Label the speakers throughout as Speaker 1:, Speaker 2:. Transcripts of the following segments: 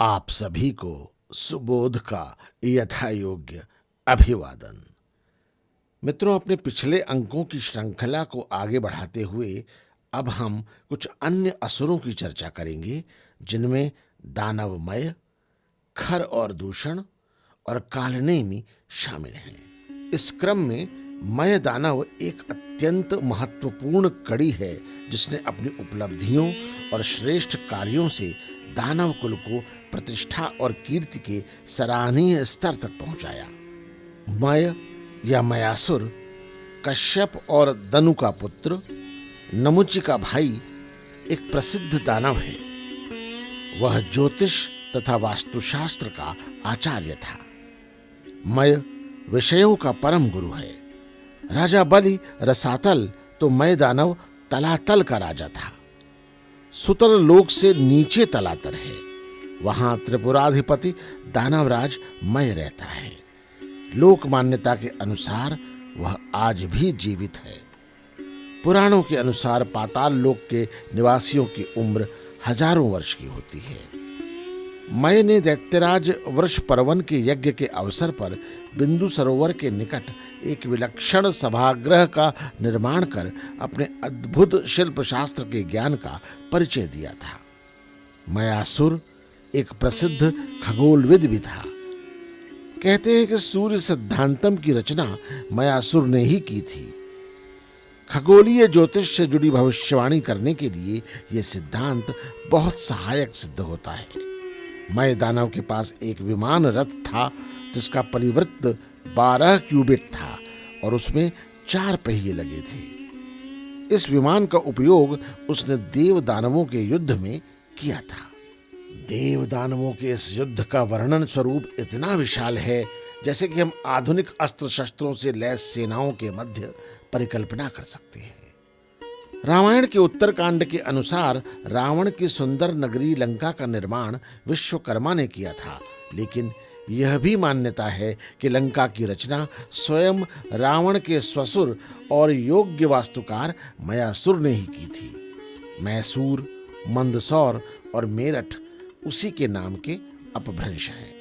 Speaker 1: आप सभी को सुबोध का यथा योग्य अभिवादन। मित्रों, अपने पिछले अंकों की श्रृंखला को आगे बढ़ाते हुए अब हम कुछ अन्य असुरों की चर्चा करेंगे, जिनमें दानवमय, खर और दूषण और कालनेमी शामिल हैं। इस क्रम में मय दानव एक अत्यंत महत्वपूर्ण कड़ी है, जिसने अपनी उपलब्धियों और श्रेष्ठ कार्यों से दानव कुल को प्रतिष्ठा और कीर्ति के सराहनीय स्तर तक पहुंचाया। मय या मयासुर कश्यप और दनु का पुत्र, नमुचि का भाई, एक प्रसिद्ध दानव है। वह ज्योतिष तथा वास्तुशास्त्र का आचार्य था। मय विषयों का परम गुरु है। राजा बलि रसातल तो मय दानव तलातल का राजा था। सुतल लोक से नीचे तलातर है। वहां त्रिपुराधिपति दानवराज मय रहता है। लोक मान्यता के अनुसार वह आज भी जीवित है। पुराणों के अनुसार पाताल लोक के निवासियों की उम्र हजारों वर्ष की होती है। मय ने दैत्यराज वृष पर्वन के यज्ञ के अवसर पर बिंदु सरोवर के निकट एक विलक्षण सभागृह का निर्माण कर अपने अद्भुत शिल्प शास्त्र के ज्ञान का परिचय दिया था। मयासुर एक प्रसिद्ध खगोलविद भी था। कहते हैं कि सूर्य सिद्धांतम की रचना मयासुर ने ही की थी। खगोलीय ज्योतिष से जुड़ी भविष्यवाणी करने के लिए यह सिद्धांत बहुत सहायक सिद्ध होता है। मय दानव के पास एक विमान रथ था, जिसका परिवृत्त 12 क्यूबिट था और उसमें 4 पहिए लगे थे। इस विमान का उपयोग उसने देव दानवों के युद्ध में किया था। देव दानवों के इस युद्ध का वर्णन स्वरूप इतना विशाल है, जैसे कि हम आधुनिक अस्त्र शस्त्रों से लैस सेनाओं के मध्य परिकल्पना कर सकते हैं। रामायण के उत्तरकांड के अनुसार रावण की सुंदर नगरी लंका का निर्माण विश्वकर्मा ने किया था, लेकिन यह भी मान्यता है कि लंका की रचना स्वयं रावण के ससुर और योग्य वास्तुकार मयासुर ने ही की थी। मैसूर, मंदसौर और मेरठ उसी के नाम के अपभ्रंश हैं।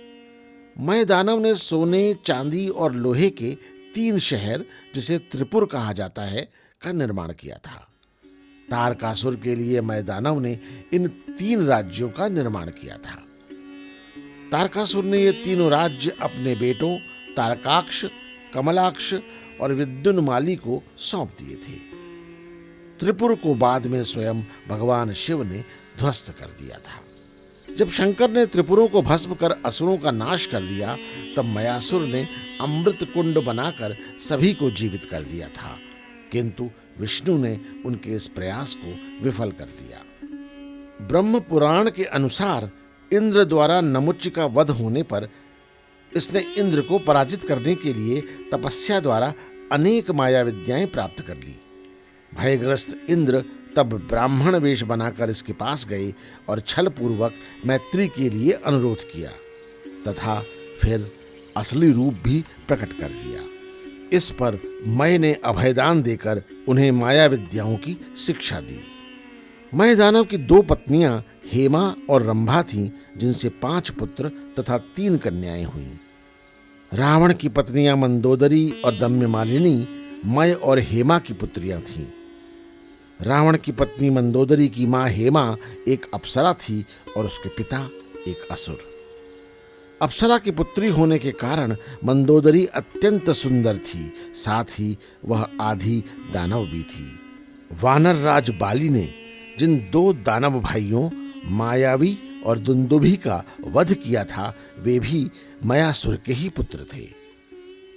Speaker 1: मय दानव ने सोने, चांदी और लोहे के 3 शहर, जिसे त्रिपुर कहा जाता है, का निर्माण किया था। तारकासुर के लिए मय दानव ने इन 3 राज्यों का निर्माण किया था। तारकासुर ने ये तीनों राज्य अपने बेटों तारकाक्ष, कमलाक्ष और विद्युन्माली को सौंप दिए थे। त्रिपुर को बाद में स्वयं भगवान शिव ने ध्वस्त कर दिया था। जब शंकर ने त्रिपुरों को भस्म कर असुरों का नाश कर दिया, तब मयासुर ने अमृत कुंड बनाकर सभी को जीवित कर दिया था, किंतु विष्णु ने उनके इस प्रयास को विफल कर दिया। ब्रह्म पुराण के अनुसार इंद्र द्वारा नमुच्च का वध होने पर इसने इंद्र को पराजित करने के लिए तपस्या द्वारा अनेक माया विद्याएं प्राप्त कर ली। भयग्रस्त इंद्र तब ब्राह्मण वेश बनाकर इसके पास गए और छल पूर्वक मैत्री के लिए अनुरोध किया तथा फिर असली रूप भी प्रकट कर दिया। इस पर मय ने अभयदान देकर उन्हें माया विद्याओं की शिक्षा दी। मय दानव की 2 पत्नियां हेमा और रंभा थीं, जिनसे 5 पुत्र तथा 3 कन्याएं हुईं। रावण की पत्नियां मंदोदरी और दम्यमालिनी मय और हेमा की पुत्रियां थीं। रावण की पत्नी मंदोदरी की मां हेमा एक अप्सरा थी और उसके पिता एक असुर। अप्सरा की पुत्री होने के कारण मंदोदरी अत्यंत सुंदर थी, साथ ही वह आधी दानव भी थी। वानर राज बाली ने जिन 2 दानव भाइयों मायावी और दुंदुभि का वध किया था, वे भी मयासुर के ही पुत्र थे।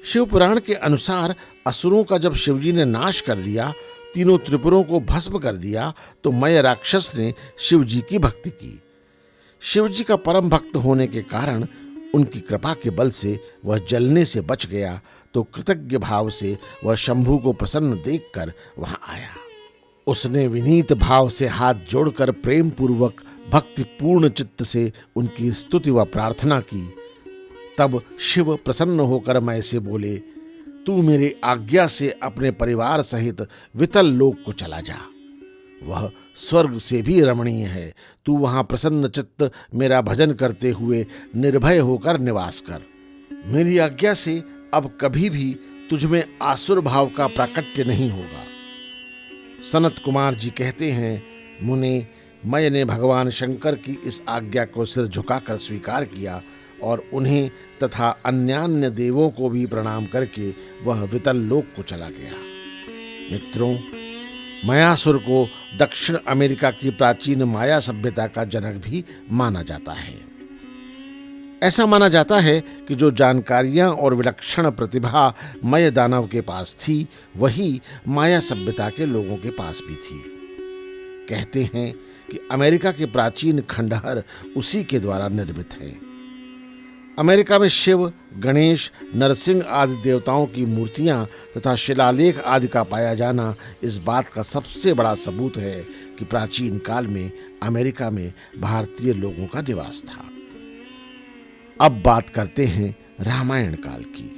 Speaker 1: शिव पुराण के अनुसार असुरों का जब शिवजी ने नाश कर दिया, तीनों त्रिपुरों को भस्म कर दिया, तो मय राक्षस ने शिवजी की भक्ति की। शिवजी का परम भक्त होने के कारण उनकी कृपा के बल से वह जलने से बच गया, तो कृतज्ञ भाव से वह शंभु को प्रसन्न देखकर वहां आया। उसने विनीत भाव से हाथ जोड़कर प्रेम पूर्वक भक्तिपूर्ण चित्त से उनकी स्तुति व प्रार्थना की। तब शिव प्रसन्न होकर मय से बोले, तू मेरी आज्ञा से अपने परिवार सहित वितल लोक को चला जा। वह स्वर्ग से भी रमणीय है। तू वहां प्रसन्न चित्त मेरा भजन करते हुए निर्भय होकर निवास कर। मेरी आज्ञा से अब कभी भी तुझमें आसुर भाव का प्राकट्य नहीं होगा। सनत कुमार जी कहते हैं, मुने, मैंने भगवान शंकर की इस आज्ञा को सिर झुकाकर स्वीकार किया और उन्हें तथा अन्यान्य देवों को भी प्रणाम करके वह वितल लोक को चला गया। मित्रों, मायासुर को दक्षिण अमेरिका की प्राचीन माया सभ्यता का जनक भी माना जाता है। ऐसा माना जाता है कि जो जानकारियां और विलक्षण प्रतिभा मय दानव के पास थी, वही माया सभ्यता के लोगों के पास भी थी। कहते हैं कि अमेरिका के प्राचीन खंडहर उसी के द्वारा निर्मित हैं। अमेरिका में शिव, गणेश, नरसिंह आदि देवताओं की मूर्तियां तथा शिलालेख आदि का पाया जाना इस बात का सबसे बड़ा सबूत है कि प्राचीन काल में अमेरिका में भारतीय लोगों का निवास था। अब बात करते हैं रामायण काल की।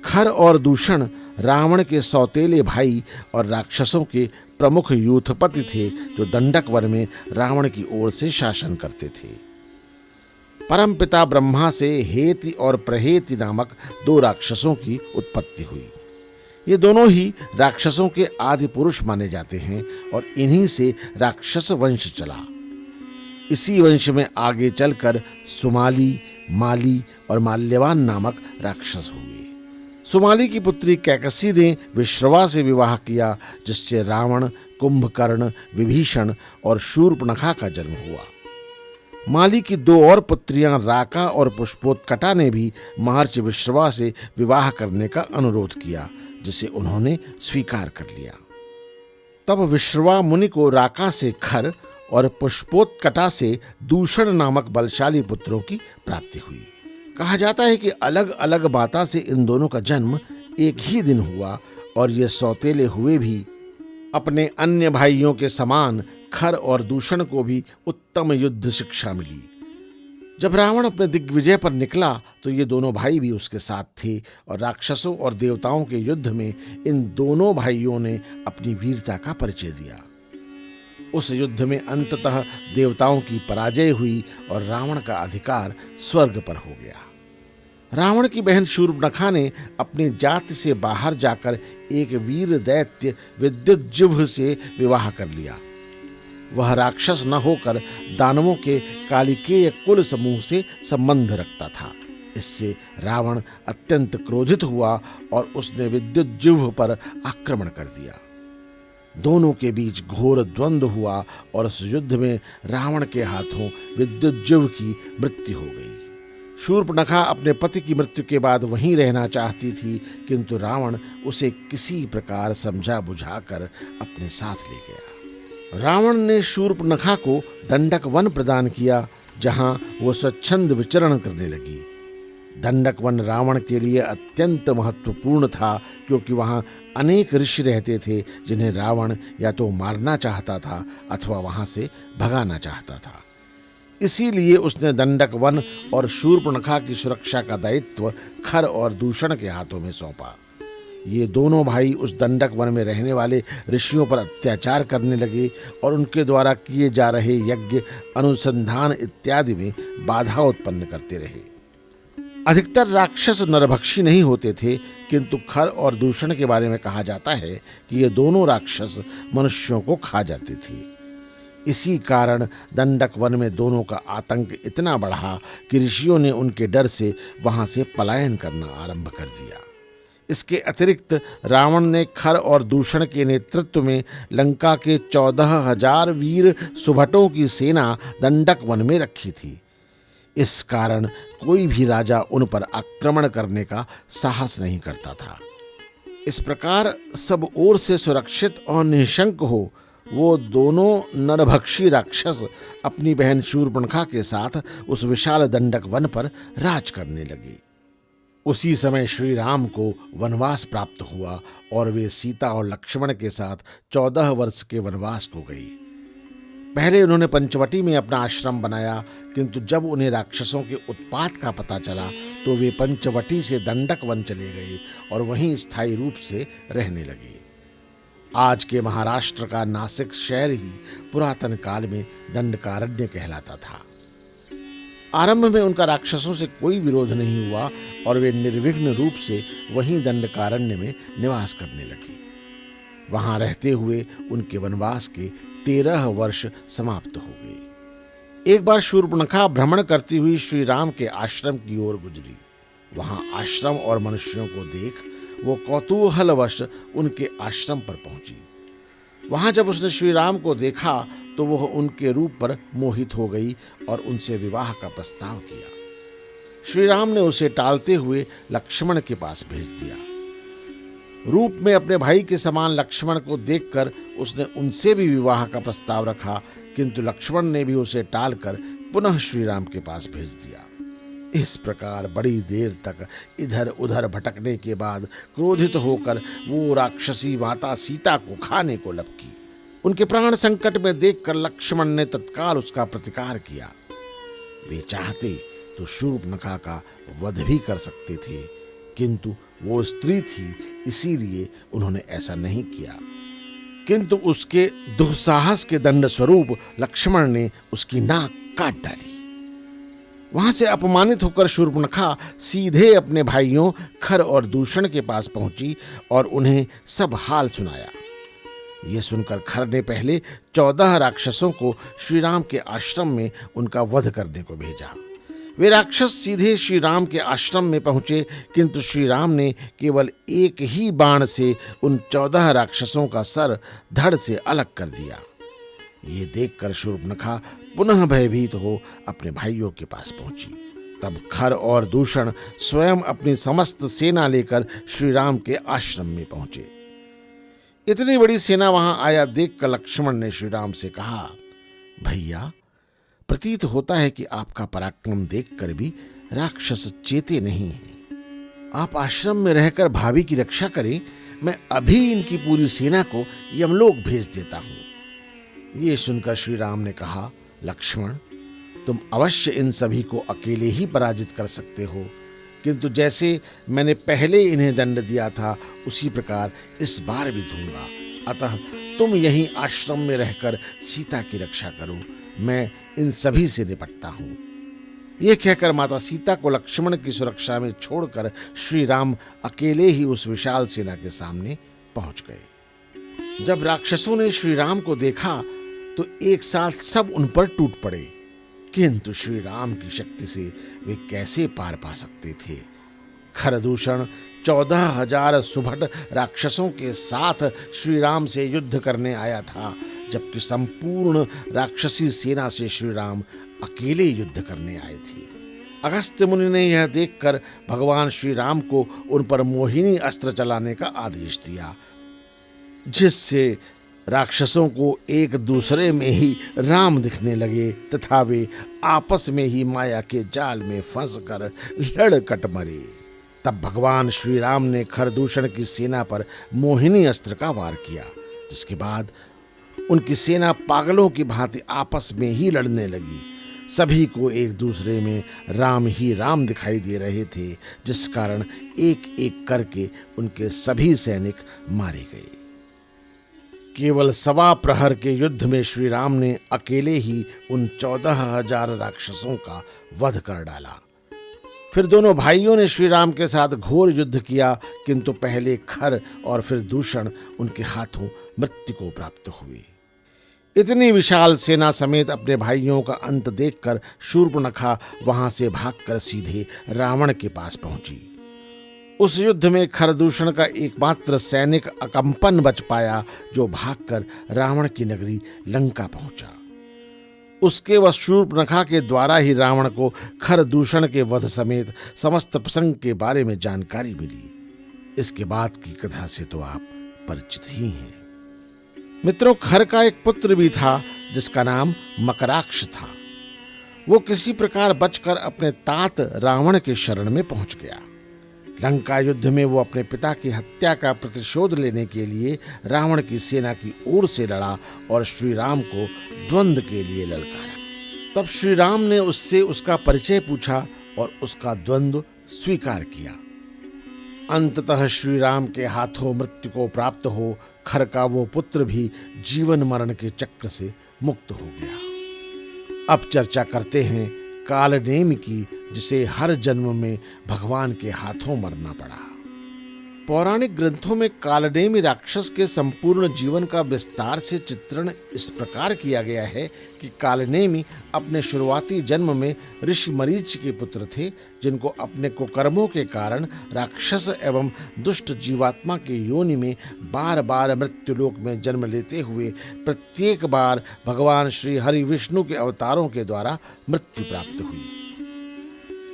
Speaker 1: खर और दूषण रावण के सौतेले भाई और राक्षसों के प्रमुख यूथपति थे, जो दंडक वन में रावण की ओर से शासन करते थे। परमपिता ब्रह्मा से हेति और प्रहेति नामक दो राक्षसों की उत्पत्ति हुई। ये दोनों ही राक्षसों के आदि पुरुष माने जाते हैं और इन्हीं से राक्षस वंश चला। इसी वंश में आगे चलकर सुमाली, माली और माल्यवान नामक राक्षस हुए। सुमाली की पुत्री कैकसी ने विश्रवा से विवाह किया, जिससे रावण, कुंभकर्ण, विभीषण और शूर्पणखा का जन्म हुआ। माली की दो और पुत्रियां राका और पुष्पोत्कटा ने भी महर्षि विश्रवा से विवाह करने का अनुरोध किया, जिसे उन्होंने स्वीकार कर लिया। तब विश्रवा मुनि को राका से खर और पुष्पोत्कटा से दूषण नामक बलशाली पुत्रों की प्राप्ति हुई। कहा जाता है कि अलग अलग माता से इन दोनों का जन्म एक ही दिन हुआ और ये सौतेले हुए भी अपने अन्य भाइयों के समान खर और दूषण को भी उत्तम युद्ध शिक्षा मिली। जब रावण अपने दिग्विजय पर निकला तो ये दोनों भाई भी उसके साथ थे और राक्षसों और देवताओं के युद्ध में इन दोनों भाइयों ने अपनी वीरता का परिचय दिया। उस युद्ध में अंततः देवताओं की पराजय हुई और रावण का अधिकार स्वर्ग पर हो गया। रावण की बहन शूर्पणखा ने अपनी जाति से बाहर जाकर एक वीर दैत्य विद्युज्जिह्व से विवाह कर लिया। वह राक्षस न होकर दानवों के कालिकेय कुल समूह से संबंध रखता था। इससे रावण अत्यंत क्रोधित हुआ और उसने विद्युज्जिह्व पर आक्रमण कर दिया। दोनों के बीच घोर द्वंद्व हुआ और उस युद्ध में रावण के हाथों विद्युज्जिह्व की मृत्यु हो गई। शूर्पणखा अपने पति की मृत्यु के बाद वहीं रहना चाहती थी, किंतु रावण उसे किसी प्रकार समझा बुझाकर अपने साथ ले गया। रावण ने शूर्पणखा को दंडक वन प्रदान किया, जहां वो स्वच्छंद विचरण करने लगी। दंडक वन रावण के लिए अत्यंत महत्वपूर्ण था, क्योंकि वहां अनेक ऋषि रहते थे जिन्हें रावण या तो मारना चाहता था अथवा वहां से भगाना चाहता था। इसीलिए उसने दंडक वन और शूर्पणखा की सुरक्षा का दायित्व खर और दूषण के हाथों में सौंपा। ये दोनों भाई उस दंडक वन में रहने वाले ऋषियों पर अत्याचार करने लगे और उनके द्वारा किए जा रहे यज्ञ, अनुसंधान इत्यादि में बाधा उत्पन्न करते रहे। अधिकतर राक्षस नरभक्षी नहीं होते थे, किंतु खर और दूषण के बारे में कहा जाता है कि ये दोनों राक्षस मनुष्यों को खा जाते थे। इसी कारण दंडक वन में दोनों का आतंक इतना बढ़ा कि ऋषियों ने उनके डर से वहां से पलायन करना आरंभ कर दिया। इसके अतिरिक्त रावण ने खर और दूषण के नेतृत्व में लंका के 14,000 वीर सुभटों की सेना दंडक वन में रखी थी। इस कारण कोई भी राजा उन पर आक्रमण करने का साहस नहीं करता था। इस प्रकार सब ओर से सुरक्षित और निशंक हो वो दोनों नरभक्षी राक्षस अपनी बहन शूर्पणखा के साथ उस विशाल दंडक वन पर राज करने लगे। उसी समय श्री राम को वनवास प्राप्त हुआ और वे सीता और लक्ष्मण के साथ 14 वर्ष के वनवास को गए। पहले उन्होंने पंचवटी में अपना आश्रम बनाया, किंतु जब उन्हें राक्षसों के उत्पात का पता चला तो वे पंचवटी से दंडक वन चले गए और वहीं स्थायी रूप से रहने लगे। आज के महाराष्ट्र का नासिक शहर ही पुरातन काल में दंडकारण्य कहलाता था। आरंभ में उनका राक्षसों से कोई विरोध नहीं हुआ और वे निर्विघ्न रूप से वहीं दंडकारण्य में निवास करने लगे। वहां रहते हुए उनके वनवास के 13 वर्ष समाप्त हो गए। एक बार शूर्पणखा भ्रमण करती हुई श्री राम के आश्रम की ओर गुजरी। वहां आश्रम और मनुष्यों को देख वो कौतूहलवश उनके आश्रम पर पहुंची। वहां जब उसने श्री राम को देखा तो वह उनके रूप पर मोहित हो गई और उनसे विवाह का प्रस्ताव किया। श्री राम ने उसे टालते हुए लक्ष्मण के पास भेज दिया। रूप में अपने भाई के समान लक्ष्मण को देखकर उसने उनसे भी विवाह का प्रस्ताव रखा, किंतु लक्ष्मण ने भी उसे टालकर पुनः श्री राम के पास भेज दिया। इस प्रकार बड़ी देर तक इधर उधर भटकने के बाद क्रोधित होकर वो राक्षसी माता सीता को खाने को लपकी। उनके प्राण संकट में देखकर लक्ष्मण ने तत्काल उसका प्रतिकार किया। वे चाहते तो शूर्पणखा का वध भी कर सकते थे, किंतु वो स्त्री थी, इसीलिए उन्होंने ऐसा नहीं किया। किंतु उसके दुस्साहस के दंड स्वरूप लक्ष्मण ने उसकी नाक काट डाली। वहां से अपमानित होकर शूर्पणखा सीधे अपने भाइयों खर और दूषण के पास पहुंची और उन्हें सब हाल सुनाया। ये सुनकर खर ने पहले 14 राक्षसों को श्री राम के आश्रम में उनका वध करने को भेजा। वे राक्षस सीधे श्री राम के आश्रम में पहुंचे, किंतु श्री राम ने केवल एक ही बाण से उन 14 राक्षसों का सर धड़ से अलग कर दिया। ये देखकर शूर्पणखा पुनः भयभीत हो अपने भाइयों के पास पहुंची। तब खर और दूषण स्वयं अपनी समस्त सेना लेकर श्री राम के आश्रम में पहुंचे। इतनी बड़ी सेना वहां आया देखकर लक्ष्मण ने श्री राम से कहा, भैया, प्रतीत होता है कि आपका पराक्रम देखकर भी राक्षस चेते नहीं हैं। आप आश्रम में रहकर भाभी की रक्षा करें, मैं अभी इनकी पूरी सेना को यमलोक भेज देता हूं। ये सुनकर श्री राम ने कहा, लक्ष्मण, तुम अवश्य इन सभी को अकेले ही पराजित कर सकते हो, किंतु जैसे मैंने पहले इन्हें दंड दिया था उसी प्रकार इस बार भी दूंगा। अतः तुम यहीं आश्रम में रहकर सीता की रक्षा करो, मैं इन सभी से निपटता हूं। यह कहकर माता सीता को लक्ष्मण की सुरक्षा में छोड़कर श्री राम अकेले ही उस विशाल सेना के सामने पहुंच गए। जब राक्षसों ने श्री राम को देखा तो एक साथ सब उन पर टूट पड़े, किंतु श्री राम की शक्ति से वे कैसे पार पा सकते थे। खरदूषण 14,000 सुभट राक्षसों के साथ श्री राम से युद्ध करने आया था, जबकि संपूर्ण राक्षसी सेना से श्री राम अकेले युद्ध करने आए थे। अगस्त्य मुनि ने यह देखकर भगवान श्री राम को उन पर मोहिनी अस्त्र चलाने का आदेश दिया, जिससे राक्षसों को एक दूसरे में ही राम दिखने लगे तथा वे आपस में ही माया के जाल में फंसकर लड़कट मरे। तब भगवान श्री राम ने खरदूषण की सेना पर मोहिनी अस्त्र का वार किया, जिसके बाद उनकी सेना पागलों की भांति आपस में ही लड़ने लगी। सभी को एक दूसरे में राम ही राम दिखाई दे रहे थे, जिस कारण एक एक करके उनके सभी सैनिक मारे गए। केवल 1.25 प्रहर के युद्ध में श्री राम ने अकेले ही उन 14,000 राक्षसों का वध कर डाला। फिर दोनों भाइयों ने श्री राम के साथ घोर युद्ध किया, किंतु पहले खर और फिर दूषण उनके हाथों मृत्यु को प्राप्त हुए। इतनी विशाल सेना समेत अपने भाइयों का अंत देखकर शूर्पणखा वहां से भागकर सीधे रावण के पास पहुंची। उस युद्ध में खरदूषण का एकमात्र सैनिक अकंपन बच पाया, जो भागकर रावण की नगरी लंका पहुंचा। उसके व शूर्पणखा के द्वारा ही रावण को खरदूषण के वध समेत समस्त प्रसंग के बारे में जानकारी मिली। इसके बाद की कथा से तो आप परिचित ही हैं। मित्रों, खर का एक पुत्र भी था जिसका नाम मकराक्ष था। वो किसी प्रकार बचकर अपने तात रावण के शरण में पहुंच गया। लंका युद्ध में वो अपने पिता की हत्या का प्रतिशोध लेने के लिए रावण की सेना की ओर से लड़ा और श्री राम को द्वंद्व के लिए ललकारा। तब श्री राम ने उससे उसका परिचय पूछा और उसका द्वंद्व स्वीकार किया। अंततः श्री राम के हाथों मृत्यु को प्राप्त हो खर का वो पुत्र भी जीवन मरण के चक्र से मुक्त हो गया। अब चर्चा करते हैं कालनेमि की, जिसे हर जन्म में भगवान के हाथों मरना पड़ा। पौराणिक ग्रंथों में कालनेमि राक्षस के संपूर्ण जीवन का विस्तार से चित्रण इस प्रकार किया गया है कि कालनेमि अपने शुरुआती जन्म में ऋषि मरीच के पुत्र थे, जिनको अपने कुकर्मों के कारण राक्षस एवं दुष्ट जीवात्मा के योनि में बार बार मृत्युलोक में जन्म लेते हुए प्रत्येक बार भगवान श्री हरि विष्णु के अवतारों के द्वारा मृत्यु प्राप्त हुई।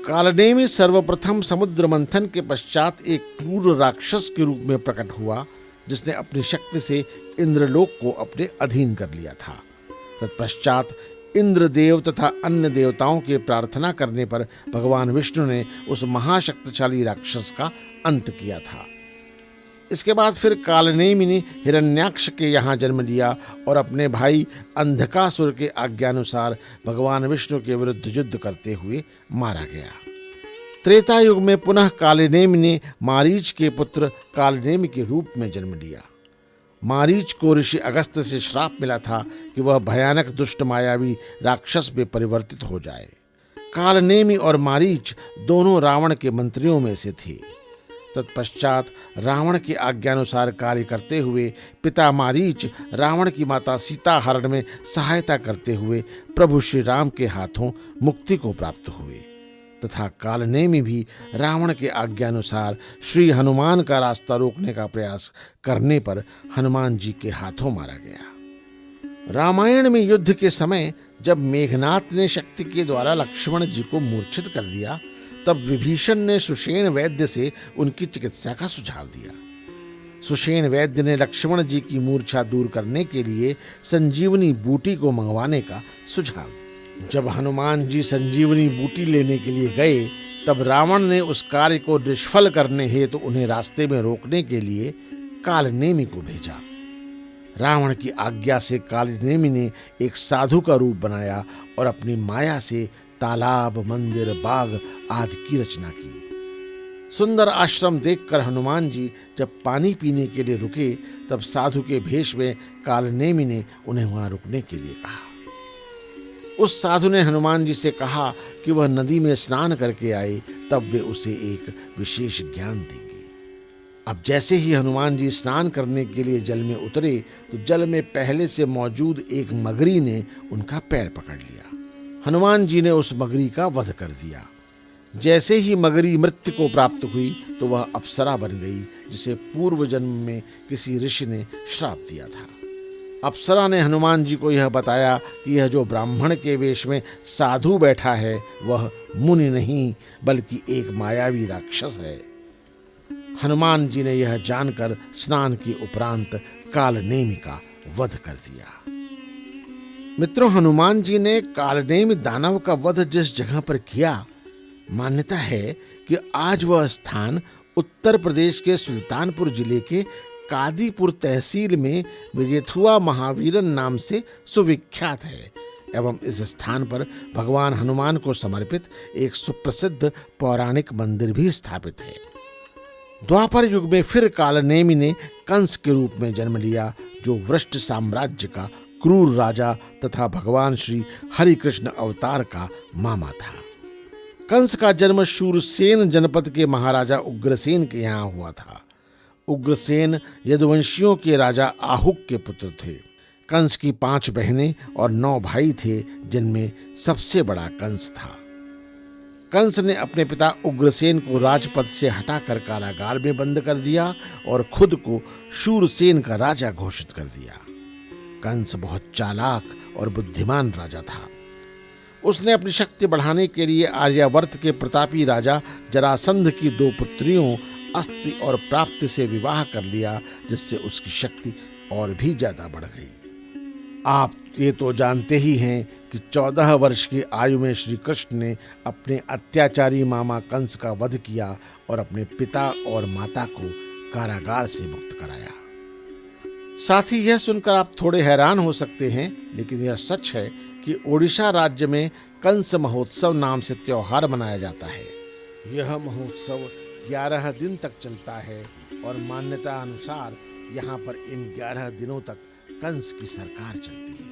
Speaker 1: कालनेमि सर्वप्रथम समुद्र मंथन के पश्चात एक क्रूर राक्षस के रूप में प्रकट हुआ, जिसने अपनी शक्ति से इंद्रलोक को अपने अधीन कर लिया था। तत्पश्चात इंद्रदेव तथा अन्य देवताओं के प्रार्थना करने पर भगवान विष्णु ने उस महाशक्तिशाली राक्षस का अंत किया था। इसके बाद फिर कालनेमि ने हिरण्याक्ष के यहाँ जन्म लिया और अपने भाई अंधकासुर के आज्ञानुसार भगवान विष्णु के विरुद्ध युद्ध करते हुए मारा गया। त्रेता युग में पुनः कालनेमि ने मारीच के पुत्र कालनेमि के रूप में जन्म लिया। मारीच को ऋषि अगस्त्य से श्राप मिला था कि वह भयानक दुष्ट मायावी राक्षस में परिवर्तित हो जाए। कालनेमि और मारीच दोनों रावण के मंत्रियों में से थे। तत्पश्चात रावण की आज्ञानुसार कार्य करते हुए पिता मारीच रावण की माता सीता हरण में सहायता करते हुए प्रभु श्री राम के हाथों मुक्ति को प्राप्त हुए तथा कालनेमि भी रावण के आज्ञानुसार श्री हनुमान का रास्ता रोकने का प्रयास करने पर हनुमान जी के हाथों मारा गया। रामायण में युद्ध के समय जब मेघनाथ ने शक्ति के द्वारा लक्ष्मण जी को मूर्छित कर दिया, तब विभीषण ने सुषेण वैद्य से उनकी चिकित्सा का सुझाव दिया। सुषेण वैद्य ने लक्ष्मण जी की मूर्छा दूर करने के लिए संजीवनी बूटी को मंगवाने का सुझाव दिया। जब हनुमान जी संजीवनी बूटी लेने के लिए गए, तब रावण ने उस कार्य को निष्फल करने हेतु उन्हें रास्ते में रोकने के लिए कालनेमि को भेजा। रावण की आज्ञा से कालनेमि ने एक साधु का रूप बनाया और अपनी माया से तालाब, मंदिर, बाग आदि की रचना की। सुंदर आश्रम देखकर हनुमान जी जब पानी पीने के लिए रुके, तब साधु के भेष में कालनेमि ने उन्हें वहां रुकने के लिए कहा। उस साधु ने हनुमान जी से कहा कि वह नदी में स्नान करके आए, तब वे उसे एक विशेष ज्ञान देंगे। अब जैसे ही हनुमान जी स्नान करने के लिए जल में उतरे, तो जल में पहले से मौजूद एक मगरी ने उनका पैर पकड़ लिया। हनुमान जी ने उस मगरी का वध कर दिया। जैसे ही मगरी मृत्यु को प्राप्त हुई, तो वह अप्सरा बन गई, जिसे पूर्व जन्म में किसी ऋषि ने श्राप दिया था। अप्सरा ने हनुमान जी को यह बताया कि यह जो ब्राह्मण के वेश में साधु बैठा है, वह मुनि नहीं बल्कि एक मायावी राक्षस है। हनुमान जी ने यह जानकर स्नान के उपरांत कालनेमि का वध कर दिया। मित्रों, हनुमान जी ने कालनेमि दानव का वध जिस जगह पर किया, मान्यता है कि आज वह स्थान उत्तर प्रदेश के सुल्तानपुर जिले के कादीपुर तहसील में विजेथुआ महावीरन नाम से सुविख्यात है एवं इस स्थान पर भगवान हनुमान को समर्पित एक सुप्रसिद्ध पौराणिक मंदिर भी स्थापित है। द्वापर युग में फिर कालनेमि ने कंस के रूप में जन्म लिया, जो वृष्ट साम्राज्य का क्रूर राजा तथा भगवान श्री हरि कृष्ण अवतार का मामा था। कंस का जन्म शूरसेन जनपद के महाराजा उग्रसेन के यहाँ हुआ था। उग्रसेन यदुवंशियों के राजा आहुक के पुत्र थे। कंस की 5 बहनें और 9 भाई थे, जिनमें सबसे बड़ा कंस था। कंस ने अपने पिता उग्रसेन को राजपद से हटाकर कारागार में बंद कर दिया और खुद को शूरसेन का राजा घोषित कर दिया। कंस बहुत चालाक और बुद्धिमान राजा था। उसने अपनी शक्ति बढ़ाने के लिए आर्यावर्त के प्रतापी राजा जरासंध की 2 पुत्रियों अस्ति और प्राप्ति से विवाह कर लिया, जिससे उसकी शक्ति और भी ज्यादा बढ़ गई। आप ये तो जानते ही हैं कि 14 वर्ष की आयु में श्री कृष्ण ने अपने अत्याचारी मामा कंस का वध किया और अपने पिता और माता को कारागार से मुक्त कराया। साथ ही यह सुनकर आप थोड़े हैरान हो सकते हैं, लेकिन यह सच है कि ओडिशा राज्य में कंस महोत्सव नाम से त्योहार मनाया जाता है। यह महोत्सव 11 दिन तक चलता है और मान्यता अनुसार यहाँ पर इन 11 दिनों तक कंस की सरकार चलती है।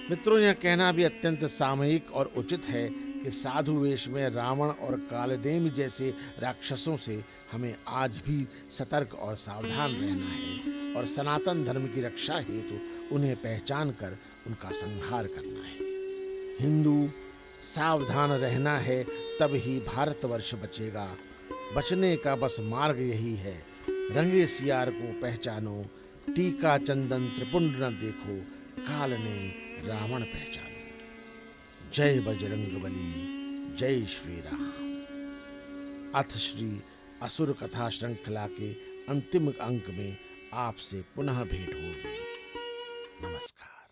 Speaker 1: मित्रों, यह कहना भी अत्यंत सामयिक और उचित है कि साधु वेश में रावण और कालनेमि जैसे राक्षसों से हमें आज भी सतर्क और सावधान रहना है और सनातन धर्म की रक्षा हेतु उन्हें पहचान कर उनका संहार करना है। हिंदू सावधान रहना है, तब ही भारतवर्ष बचेगा। बचने का बस मार्ग यही है। रंगे सियार को पहचानो, टीका चंदन त्रिपुंड न देखो, काल ने रावण पहचानो। जय बजरंगबली, जय श्री राम। अथ श्री असुर कथा श्रृंखला के अंतिम अंक में आपसे पुनः भेंट होगी।